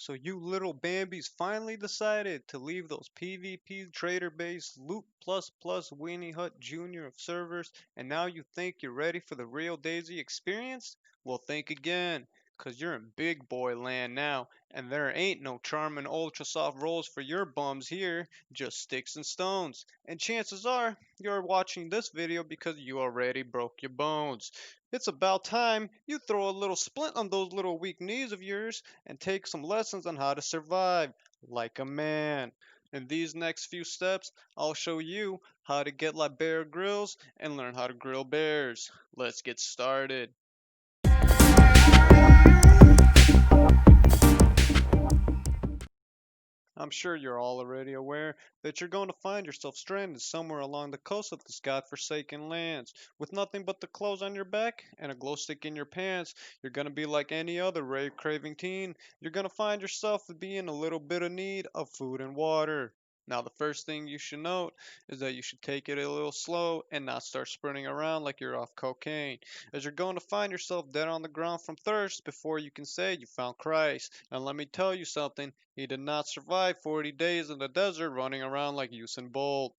So you little Bambis finally decided to leave those PvP trader-based Loot Plus Plus Weenie Hut Junior servers, and now you think you're ready for the real DayZ experience? Well, think again, cause you're in big boy land now, and there ain't no charming ultra soft rolls for your bums here, just sticks and stones. And chances are, you're watching this video because you already broke your bones. It's about time you throw a little splint on those little weak knees of yours and take some lessons on how to survive like a man. In these next few steps, I'll show you how to get like Bear Grylls and learn how to grill bears. Let's get started. I'm sure you're all already aware that you're going to find yourself stranded somewhere along the coast of this godforsaken lands. With nothing but the clothes on your back and a glow stick in your pants, you're going to be like any other rave craving teen. You're going to find yourself to be in a little bit of need of food and water. Now, the first thing you should note is that you should take it a little slow and not start sprinting around like you're off cocaine, as you're going to find yourself dead on the ground from thirst before you can say you found Christ. And let me tell you something, he did not survive 40 days in the desert running around like Usain Bolt.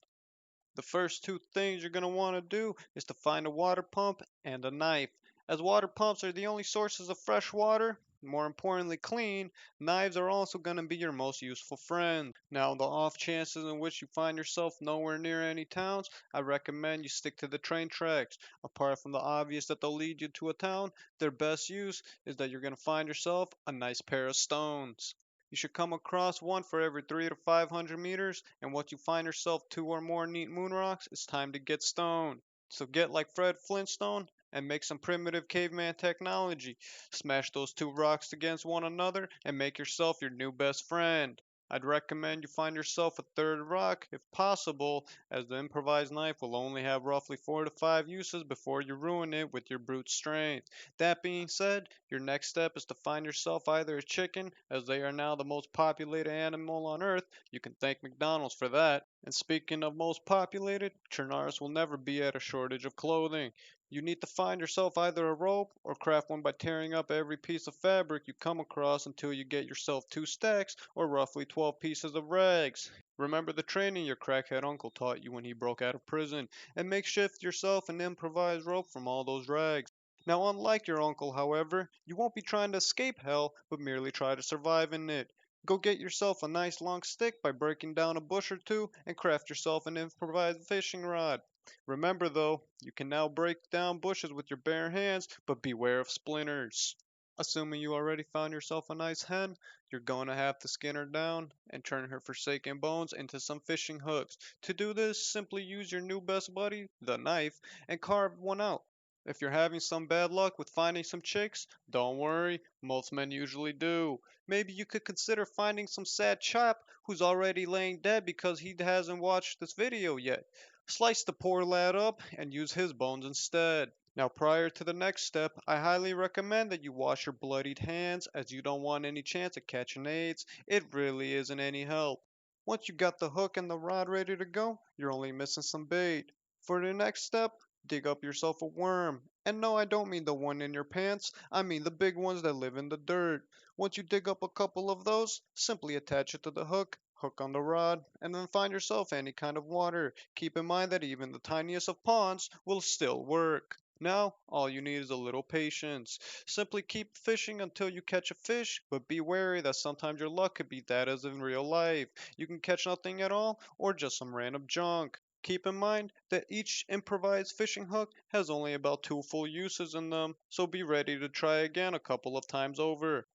The first two things you're going to want to do is to find a water pump and a knife. As water pumps are the only sources of fresh water, more importantly clean, knives are also going to be your most useful friend. Now, the off chances in which you find yourself nowhere near any towns, I recommend you stick to the train tracks. Apart from the obvious that they'll lead you to a town, their best use is that you're going to find yourself a nice pair of stones. You should come across one for every 3 to 500 meters, and once you find yourself two or more neat moon rocks, it's time to get stoned. So get like Fred Flintstone and make some primitive caveman technology. Smash those two rocks against one another and make yourself your new best friend. I'd recommend you find yourself a third rock if possible, as the improvised knife will only have roughly 4 to 5 uses before you ruin it with your brute strength. That being said, your next step is to find yourself either a chicken, as they are now the most populated animal on Earth. You can thank McDonald's for that. And speaking of most populated, Chernarus will never be at a shortage of clothing. You need to find yourself either a rope or craft one by tearing up every piece of fabric you come across until you get yourself 2 stacks or roughly 12 pieces of rags. Remember the training your crackhead uncle taught you when he broke out of prison, and makeshift yourself an improvised rope from all those rags. Now, unlike your uncle, however, you won't be trying to escape hell, but merely try to survive in it. Go get yourself a nice long stick by breaking down a bush or two and craft yourself an improvised fishing rod. Remember though, you can now break down bushes with your bare hands, but beware of splinters. Assuming you already found yourself a nice hen, you're going to have to skin her down and turn her forsaken bones into some fishing hooks. To do this, simply use your new best buddy, the knife, and carve one out. If you're having some bad luck with finding some chicks, don't worry, most men usually do. Maybe you could consider finding some sad chap who's already laying dead because he hasn't watched this video yet. Slice the poor lad up and use his bones instead. Now, prior to the next step, I highly recommend that you wash your bloodied hands, as you don't want any chance of catching AIDS. It really isn't any help. Once you got the hook and the rod ready to go, you're only missing some bait. For the next step, dig up yourself a worm. And no, I don't mean the one in your pants, I mean the big ones that live in the dirt. Once you dig up a couple of those, simply attach it to the hook, hook on the rod, and then find yourself any kind of water. Keep in mind that even the tiniest of ponds will still work. Now, all you need is a little patience. Simply keep fishing until you catch a fish, but be wary that sometimes your luck could be that as in real life. You can catch nothing at all, or just some random junk. Keep in mind that each improvised fishing hook has only about 2 full uses in them, so be ready to try again a couple of times over.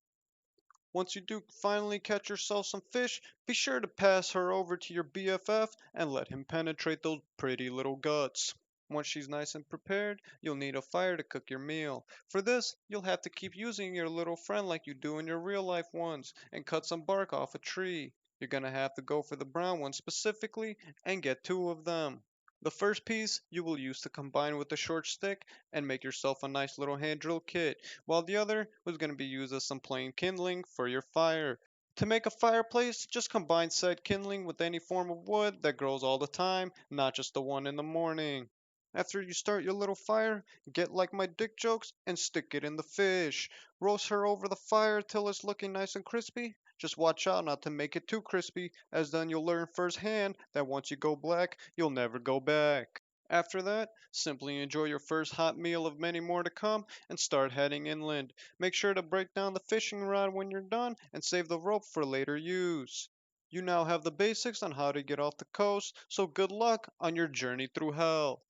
Once you do finally catch yourself some fish, be sure to pass her over to your BFF and let him penetrate those pretty little guts. Once she's nice and prepared, you'll need a fire to cook your meal. For this, you'll have to keep using your little friend like you do in your real life ones and cut some bark off a tree. You're gonna have to go for the brown one specifically and get 2 of them. The first piece you will use to combine with the short stick and make yourself a nice little hand drill kit, while the other was going to be used as some plain kindling for your fire. To make a fireplace, just combine said kindling with any form of wood that grows all the time, not just the one in the morning. After you start your little fire, get like my dick jokes and stick it in the fish. Roast her over the fire till it's looking nice and crispy. Just watch out not to make it too crispy, as then you'll learn firsthand that once you go black, you'll never go back. After that, simply enjoy your first hot meal of many more to come and start heading inland. Make sure to break down the fishing rod when you're done and save the rope for later use. You now have the basics on how to get off the coast, so good luck on your journey through hell.